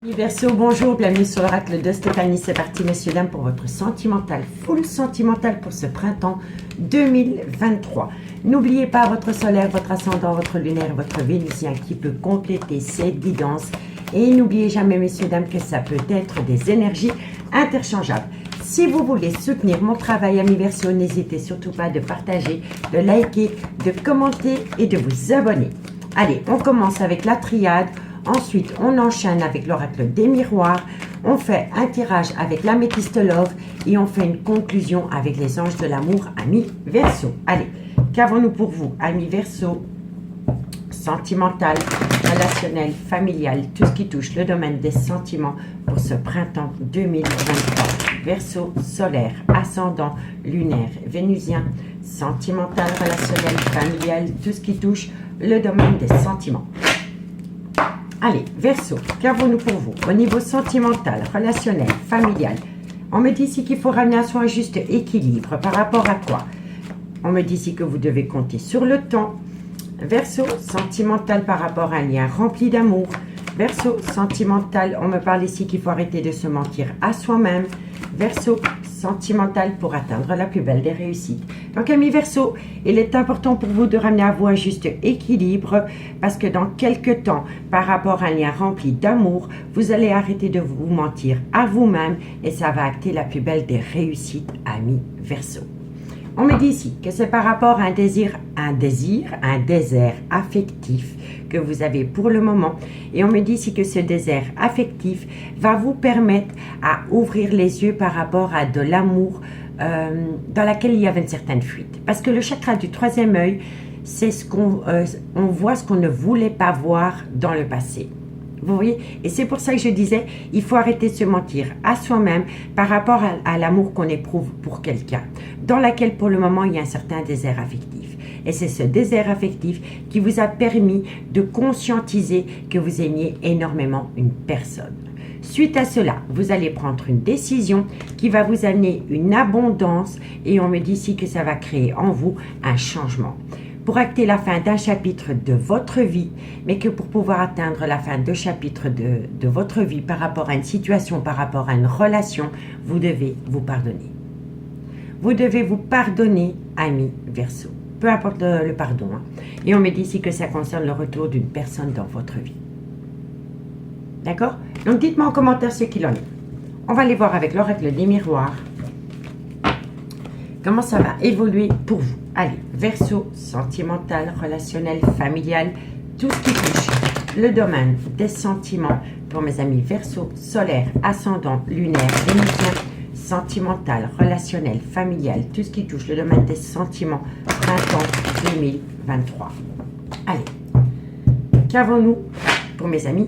Verseau, bonjour, bienvenue sur l'oracle de Stéphanie. C'est parti, messieurs, dames, pour votre sentimental, full sentimental pour ce printemps 2023. N'oubliez pas votre solaire, votre ascendant, votre lunaire, votre vénusien qui peut compléter cette guidance. Et n'oubliez jamais, messieurs, dames, que ça peut être des énergies interchangeables. Si vous voulez soutenir mon travail, amis Verseau, n'hésitez surtout pas de partager, de liker, de commenter et de vous abonner. Allez, on commence avec la triade. Ensuite, on enchaîne avec l'oracle des miroirs, on fait un tirage avec l'améthyste love et on fait une conclusion avec les anges de l'amour, amis Verseau. Allez, qu'avons-nous pour vous, amis Verseau? Sentimental, relationnel, familial, tout ce qui touche le domaine des sentiments pour ce printemps 2023. Verseau, solaire, ascendant, lunaire, vénusien, sentimental, relationnel, familial, tout ce qui touche le domaine des sentiments. Allez, Verseau, qu'avons-nous pour vous? Au niveau sentimental, relationnel, familial, on me dit ici qu'il faut ramener à soi un juste équilibre. Par rapport à quoi? On me dit ici que vous devez compter sur le temps. Verseau, sentimental par rapport à un lien rempli d'amour. Verseau, sentimental, on me parle ici qu'il faut arrêter de se mentir à soi-même. Verseau, sentimental pour atteindre la plus belle des réussites. Donc, amis Verseau, il est important pour vous de ramener à vous un juste équilibre parce que dans quelques temps, par rapport à un lien rempli d'amour, vous allez arrêter de vous mentir à vous-même et ça va acter la plus belle des réussites, amis Verseau. On me dit ici que c'est par rapport à un désir, un désert affectif que vous avez pour le moment. Et on me dit ici que ce désert affectif va vous permettre à ouvrir les yeux par rapport à de l'amour dans laquelle il y avait une certaine fuite. Parce que le chakra du troisième œil, c'est ce qu'on on voit ce qu'on ne voulait pas voir dans le passé. Vous voyez? Et c'est pour ça que je disais, il faut arrêter de se mentir à soi-même par rapport à l'amour qu'on éprouve pour quelqu'un, dans laquelle pour le moment il y a un certain désert affectif. Et c'est ce désert affectif qui vous a permis de conscientiser que vous aimiez énormément une personne. Suite à cela, vous allez prendre une décision qui va vous amener une abondance et on me dit ici que ça va créer en vous un changement. Pour acter la fin d'un chapitre de votre vie, mais que pour pouvoir atteindre la fin de chapitre de votre vie par rapport à une situation, par rapport à une relation, vous devez vous pardonner. Vous devez vous pardonner, amis Verseau. Peu importe le pardon. Hein. Et on me dit ici que ça concerne le retour d'une personne dans votre vie. D'accord? Donc dites-moi en commentaire ce qu'il en est. On va aller voir avec l'oracle des miroirs. Comment ça va évoluer pour vous? Allez, Verseau, sentimental, relationnel, familial, tout ce qui touche le domaine des sentiments pour mes amis Verseau, solaire, ascendant, lunaire, vénusien, sentimental, relationnel, familial, tout ce qui touche le domaine des sentiments, printemps 2023. Allez, qu'avons-nous pour mes amis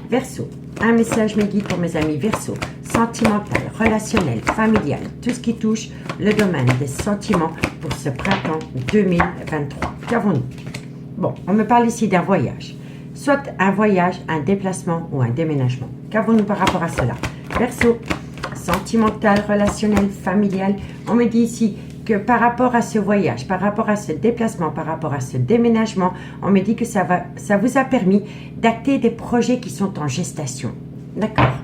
Verseau? Un message me guide pour mes amis Verseau, sentimental, relationnel, familial, tout ce qui touche le domaine des sentiments pour ce printemps 2023. Qu'avons-nous? Bon, on me parle ici d'un voyage, soit un voyage, un déplacement ou un déménagement. Qu'avons-nous par rapport à cela? Verseau, sentimental, relationnel, familial, on me dit ici que par rapport à ce voyage, par rapport à ce déplacement, par rapport à ce déménagement, on me dit que ça vous a permis d'acter des projets qui sont en gestation. D'accord?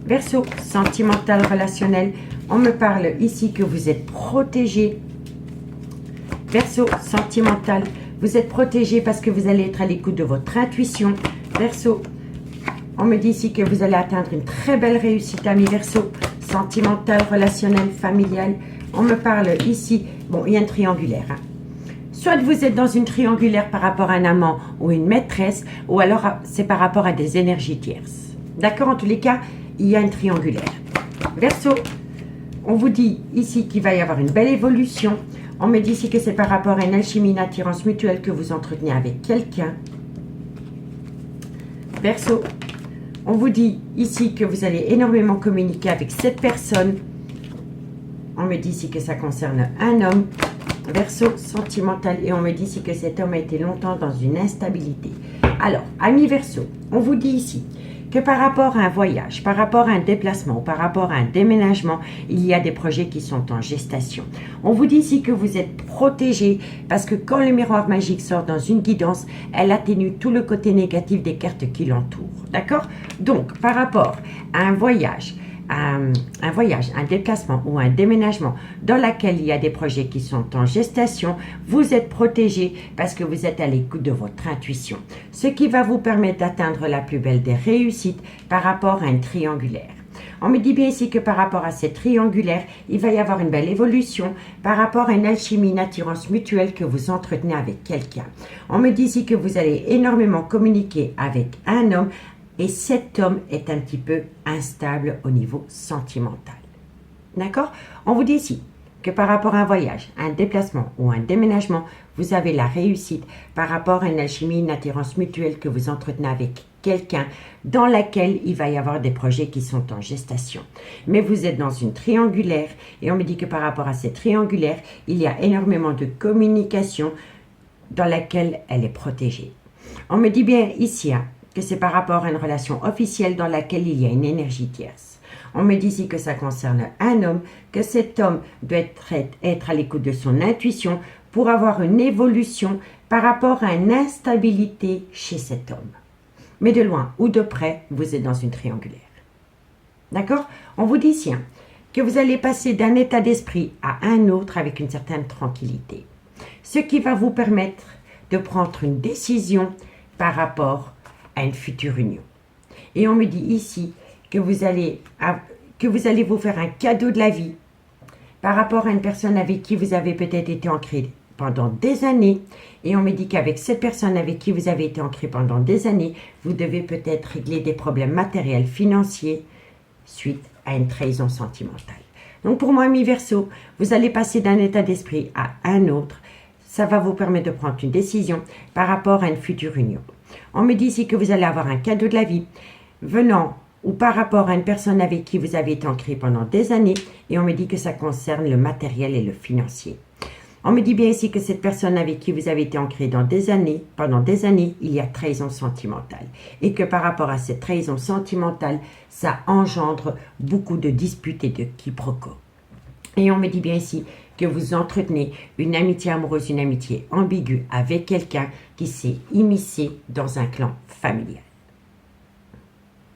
Verseau, sentimental, relationnel, on me parle ici que vous êtes protégé. Verseau, sentimental, vous êtes protégé parce que vous allez être à l'écoute de votre intuition. Verseau, on me dit ici que vous allez atteindre une très belle réussite, amis Verseau, sentimental, relationnel, familial. On me parle ici, bon, il y a un triangulaire. Hein. Soit vous êtes dans une triangulaire par rapport à un amant ou une maîtresse, ou alors c'est par rapport à des énergies tierces. D'accord? En tous les cas, il y a une triangulaire. Verseau, on vous dit ici qu'il va y avoir une belle évolution. On me dit ici que c'est par rapport à une alchimie, une attirance mutuelle que vous entretenez avec quelqu'un. Verseau, on vous dit ici que vous allez énormément communiquer avec cette personne. On me dit ici que ça concerne un homme. Verseau, sentimental. Et on me dit ici que cet homme a été longtemps dans une instabilité. Alors, amis Verseau, on vous dit ici que par rapport à un voyage, par rapport à un déplacement ou par rapport à un déménagement, il y a des projets qui sont en gestation. On vous dit ici que vous êtes protégé parce que quand le miroir magique sort dans une guidance, elle atténue tout le côté négatif des cartes qui l'entourent. D'accord? Donc, par rapport à un voyage, un déplacement ou un déménagement dans lequel il y a des projets qui sont en gestation, vous êtes protégé parce que vous êtes à l'écoute de votre intuition. Ce qui va vous permettre d'atteindre la plus belle des réussites par rapport à une triangulaire. On me dit bien ici que par rapport à cette triangulaire, il va y avoir une belle évolution par rapport à une alchimie, une attirance mutuelle que vous entretenez avec quelqu'un. On me dit ici que vous allez énormément communiquer avec un homme et cet homme est un petit peu instable au niveau sentimental. D'accord? On vous dit ici que par rapport à un voyage, un déplacement ou un déménagement, vous avez la réussite par rapport à une alchimie, une attirance mutuelle que vous entretenez avec quelqu'un dans laquelle il va y avoir des projets qui sont en gestation. Mais vous êtes dans une triangulaire et on me dit que par rapport à cette triangulaire, il y a énormément de communication dans laquelle elle est protégée. On me dit bien ici que c'est par rapport à une relation officielle dans laquelle il y a une énergie tierce. On me dit ici que ça concerne un homme, que cet homme doit être à l'écoute de son intuition pour avoir une évolution par rapport à une instabilité chez cet homme. Mais de loin ou de près, vous êtes dans une triangulaire. D'accord? On vous dit ici que vous allez passer d'un état d'esprit à un autre avec une certaine tranquillité. Ce qui va vous permettre de prendre une décision par rapport à une future union. Et on me dit ici que vous allez vous faire un cadeau de la vie par rapport à une personne avec qui vous avez peut-être été ancré pendant des années. Et on me dit qu'avec cette personne avec qui vous avez été ancré pendant des années, vous devez peut-être régler des problèmes matériels, financiers, suite à une trahison sentimentale. Donc pour moi, ami Verseau, vous allez passer d'un état d'esprit à un autre. Ça va vous permettre de prendre une décision par rapport à une future union. On me dit ici que vous allez avoir un cadeau de la vie venant ou par rapport à une personne avec qui vous avez été ancré pendant des années et on me dit que ça concerne le matériel et le financier. On me dit bien ici que cette personne avec qui vous avez été ancré pendant des années, il y a trahison sentimentale et que par rapport à cette trahison sentimentale, ça engendre beaucoup de disputes et de quiproquos. Et on me dit bien ici que vous entretenez une amitié amoureuse, une amitié ambiguë avec quelqu'un qui s'est immiscé dans un clan familial.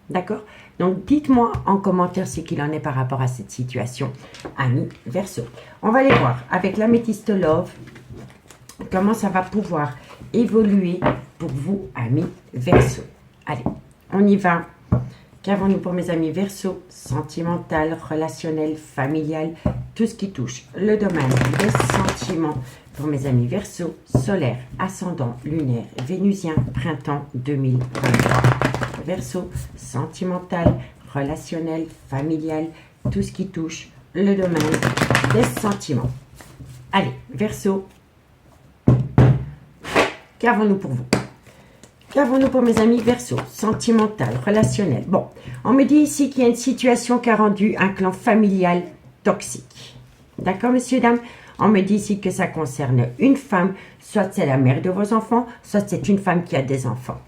D'accord? Donc, dites-moi en commentaire ce qu'il en est par rapport à cette situation, ami Verseau. On va aller voir avec l'améthyste Love comment ça va pouvoir évoluer pour vous, ami Verseau. Allez, on y va. Qu'avons-nous pour mes amis Verseau? Sentimental, relationnel, familial, tout ce qui touche le domaine des sentiments pour mes amis Verseau, solaire, ascendant, lunaire, vénusien, printemps 2023. Verseau, sentimental, relationnel, familial, tout ce qui touche le domaine des sentiments. Allez, Verseau, qu'avons-nous pour vous? Qu'avons-nous pour mes amis Verseau? Sentimental, relationnel. Bon, on me dit ici qu'il y a une situation qui a rendu un clan familial toxique. D'accord, messieurs, dames? On me dit ici que ça concerne une femme, soit c'est la mère de vos enfants, soit c'est une femme qui a des enfants.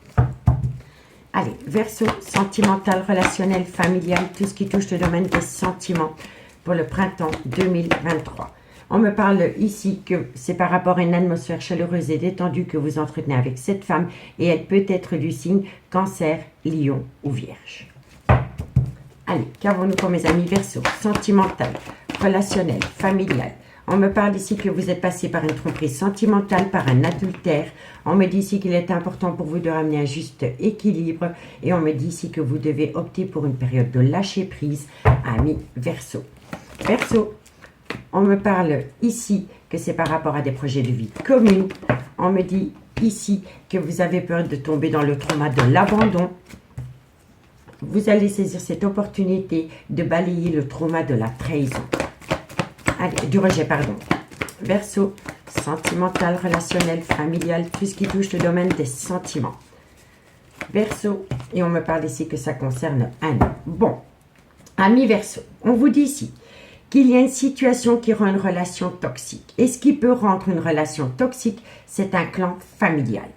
Allez, Verseau, sentimental, relationnel, familial, tout ce qui touche le domaine des sentiments pour le printemps 2023. On me parle ici que c'est par rapport à une atmosphère chaleureuse et détendue que vous entretenez avec cette femme et elle peut être du signe Cancer, Lion ou Vierge. Allez, qu'avons-nous pour mes amis Verseau? Sentimental, relationnel, familial. On me parle ici que vous êtes passé par une tromperie sentimentale, par un adultère. On me dit ici qu'il est important pour vous de ramener un juste équilibre. Et on me dit ici que vous devez opter pour une période de lâcher prise, ami Verseau. Verseau, on me parle ici que c'est par rapport à des projets de vie communs. On me dit ici que vous avez peur de tomber dans le trauma de l'abandon. Vous allez saisir cette opportunité de balayer le trauma de la trahison. Allez, du rejet, pardon. Verseau, sentimental, relationnel, familial, tout ce qui touche le domaine des sentiments. Verseau, et on me parle ici que ça concerne un homme. Bon, ami Verseau, on vous dit ici qu'il y a une situation qui rend une relation toxique. Et ce qui peut rendre une relation toxique, c'est un clan familial.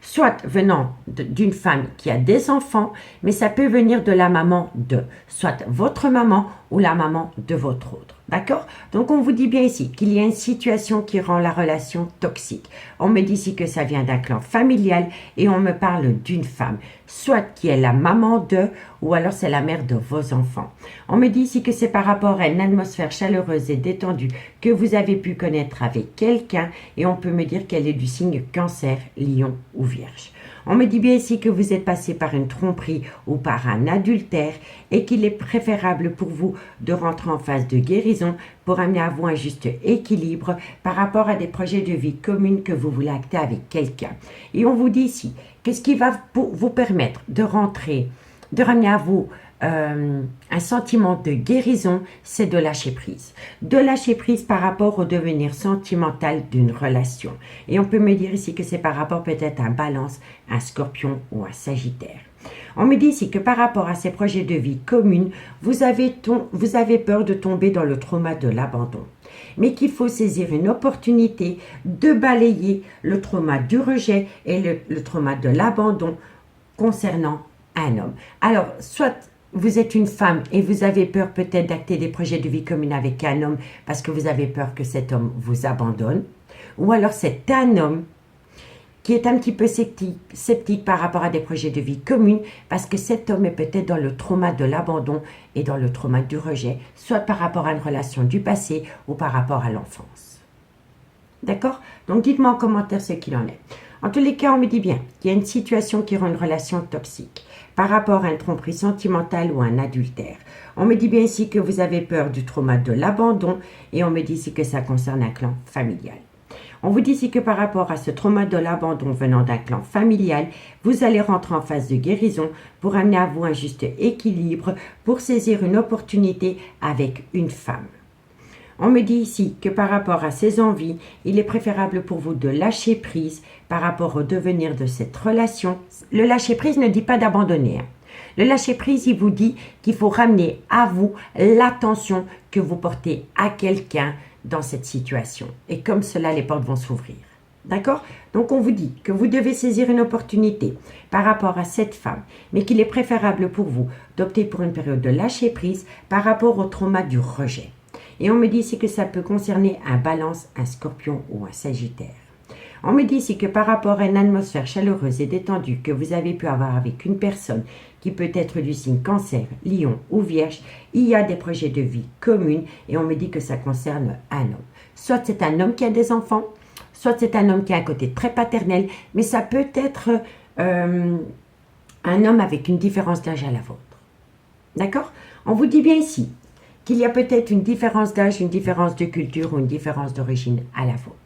soit venant d'une femme qui a des enfants, mais ça peut venir de la maman de, soit votre maman ou la maman de votre autre. D'accord? Donc, on vous dit bien ici qu'il y a une situation qui rend la relation toxique. On me dit ici que ça vient d'un clan familial et on me parle d'une femme, soit qui est la maman de ou alors c'est la mère de vos enfants. On me dit ici que c'est par rapport à une atmosphère chaleureuse et détendue que vous avez pu connaître avec quelqu'un et on peut me dire qu'elle est du signe Cancer, Lion ou Vierge. On me dit bien ici que vous êtes passé par une tromperie ou par un adultère et qu'il est préférable pour vous de rentrer en phase de guérison pour amener à vous un juste équilibre par rapport à des projets de vie communs que vous voulez acter avec quelqu'un. Et on vous dit ici que ce qui va vous permettre de rentrer, de ramener à vous un sentiment de guérison, c'est de lâcher prise. De lâcher prise par rapport au devenir sentimental d'une relation. Et on peut me dire ici que c'est par rapport peut-être à un Balance, un Scorpion ou un Sagittaire. On me dit ici que par rapport à ces projets de vie communs, vous avez peur de tomber dans le trauma de l'abandon. Mais qu'il faut saisir une opportunité de balayer le trauma du rejet et le trauma de l'abandon concernant un homme. Alors, soit vous êtes une femme et vous avez peur peut-être d'acter des projets de vie communs avec un homme parce que vous avez peur que cet homme vous abandonne. Ou alors c'est un homme qui est un petit peu sceptique par rapport à des projets de vie communs parce que cet homme est peut-être dans le trauma de l'abandon et dans le trauma du rejet, soit par rapport à une relation du passé ou par rapport à l'enfance. D'accord? Donc dites-moi en commentaire ce qu'il en est. En tous les cas, on me dit bien qu'il y a une situation qui rend une relation toxique par rapport à une tromperie sentimentale ou un adultère. On me dit bien ici que vous avez peur du trauma de l'abandon et on me dit ici que ça concerne un clan familial. On vous dit ici que par rapport à ce trauma de l'abandon venant d'un clan familial, vous allez rentrer en phase de guérison pour amener à vous un juste équilibre pour saisir une opportunité avec une femme. On me dit ici que par rapport à ces envies, il est préférable pour vous de lâcher prise par rapport au devenir de cette relation. Le lâcher prise ne dit pas d'abandonner. Le lâcher prise, il vous dit qu'il faut ramener à vous l'attention que vous portez à quelqu'un dans cette situation. Et comme cela, les portes vont s'ouvrir. D'accord? Donc, on vous dit que vous devez saisir une opportunité par rapport à cette femme, mais qu'il est préférable pour vous d'opter pour une période de lâcher prise par rapport au trauma du rejet. Et on me dit ici que ça peut concerner un Balance, un Scorpion ou un Sagittaire. On me dit ici que par rapport à une atmosphère chaleureuse et détendue que vous avez pu avoir avec une personne qui peut être du signe Cancer, Lion ou Vierge, il y a des projets de vie communs et on me dit que ça concerne un homme. Soit c'est un homme qui a des enfants, soit c'est un homme qui a un côté très paternel, mais ça peut être un homme avec une différence d'âge à la vôtre. D'accord? On vous dit bien ici qu'il y a peut-être une différence d'âge, une différence de culture ou une différence d'origine à la vôtre.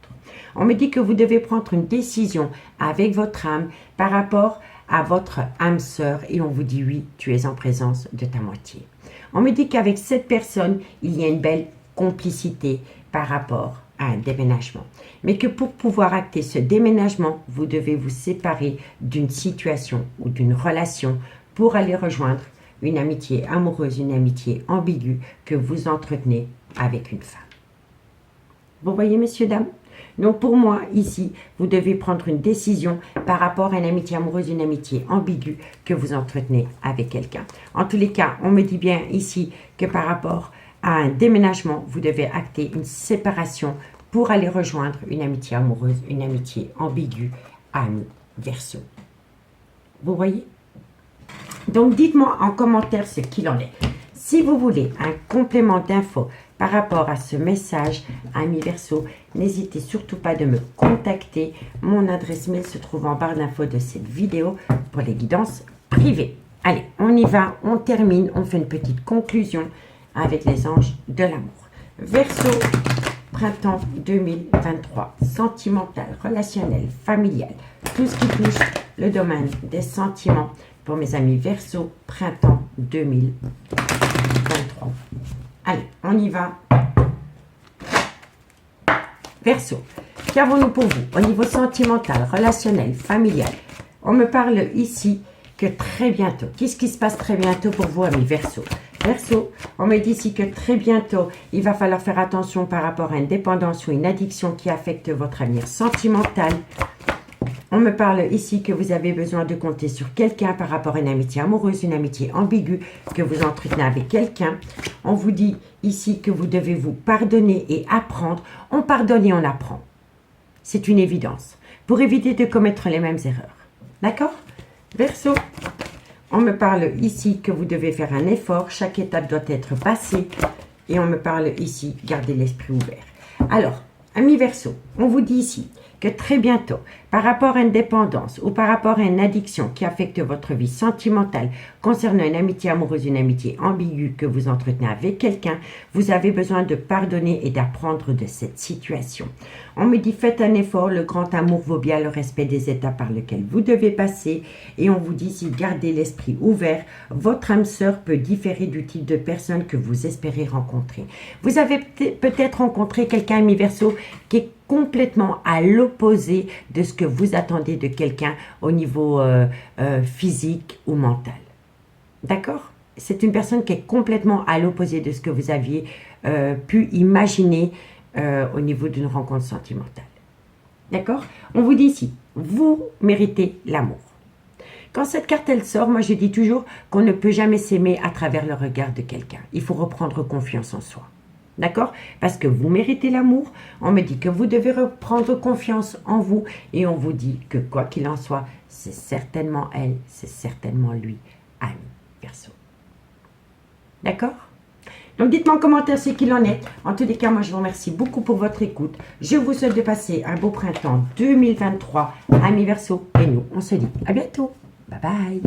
On me dit que vous devez prendre une décision avec votre âme par rapport à votre âme sœur et on vous dit oui, tu es en présence de ta moitié. On me dit qu'avec cette personne, il y a une belle complicité par rapport à un déménagement. Mais que pour pouvoir acter ce déménagement, vous devez vous séparer d'une situation ou d'une relation pour aller rejoindre une amitié amoureuse, une amitié ambiguë que vous entretenez avec une femme. Vous voyez, messieurs, dames? Donc, pour moi, ici, vous devez prendre une décision par rapport à une amitié amoureuse, une amitié ambiguë que vous entretenez avec quelqu'un. En tous les cas, on me dit bien ici que par rapport à un déménagement, vous devez acter une séparation pour aller rejoindre une amitié amoureuse, une amitié ambiguë, Amis, Verseau. Vous voyez? Donc, dites-moi en commentaire ce qu'il en est. Si vous voulez un complément d'infos par rapport à ce message, Amis Verseau, n'hésitez surtout pas de me contacter. Mon adresse mail se trouve en barre d'infos de cette vidéo pour les guidances privées. Allez, on y va, on termine, on fait une petite conclusion avec les anges de l'amour. Verseau, printemps 2023, sentimental, relationnel, familial, tout ce qui touche le domaine des sentiments pour mes amis Verseau, printemps 2023. Allez, on y va. Verseau, qu'avons-nous pour vous au niveau sentimental, relationnel, familial? On me parle ici que très bientôt. Qu'est-ce qui se passe très bientôt pour vous, amis Verseau? Verseau, on me dit ici que très bientôt, il va falloir faire attention par rapport à une dépendance ou une addiction qui affecte votre avenir sentimental. On me parle ici que vous avez besoin de compter sur quelqu'un par rapport à une amitié amoureuse, une amitié ambiguë que vous entretenez avec quelqu'un. On vous dit ici que vous devez vous pardonner et apprendre. On pardonne et on apprend. C'est une évidence. Pour éviter de commettre les mêmes erreurs. D'accord? Verseau. On me parle ici que vous devez faire un effort. Chaque étape doit être passée. Et on me parle ici, gardez l'esprit ouvert. Alors, amis Verseau, on vous dit ici que très bientôt, par rapport à une dépendance ou par rapport à une addiction qui affecte votre vie sentimentale concernant une amitié amoureuse, une amitié ambiguë que vous entretenez avec quelqu'un, vous avez besoin de pardonner et d'apprendre de cette situation. On me dit faites un effort, le grand amour vaut bien le respect des étapes par lesquelles vous devez passer et on vous dit si gardez l'esprit ouvert, votre âme sœur peut différer du type de personne que vous espérez rencontrer. Vous avez peut-être rencontré quelqu'un, ami Verseau, qui est complètement à l'opposé de ce que vous attendez de quelqu'un au niveau physique ou mental. D'accord? C'est une personne qui est complètement à l'opposé de ce que vous aviez pu imaginer au niveau d'une rencontre sentimentale. D'accord? On vous dit ici, vous méritez l'amour. Quand cette carte, elle sort, moi je dis toujours qu'on ne peut jamais s'aimer à travers le regard de quelqu'un. Il faut reprendre confiance en soi. D'accord? Parce que vous méritez l'amour. On me dit que vous devez reprendre confiance en vous. Et on vous dit que quoi qu'il en soit, c'est certainement elle, c'est certainement lui, ami Verseau. D'accord? Donc dites-moi en commentaire ce qu'il en est. En tous les cas, moi je vous remercie beaucoup pour votre écoute. Je vous souhaite de passer un beau printemps 2023, ami Verseau. Et nous, on se dit à bientôt. Bye bye.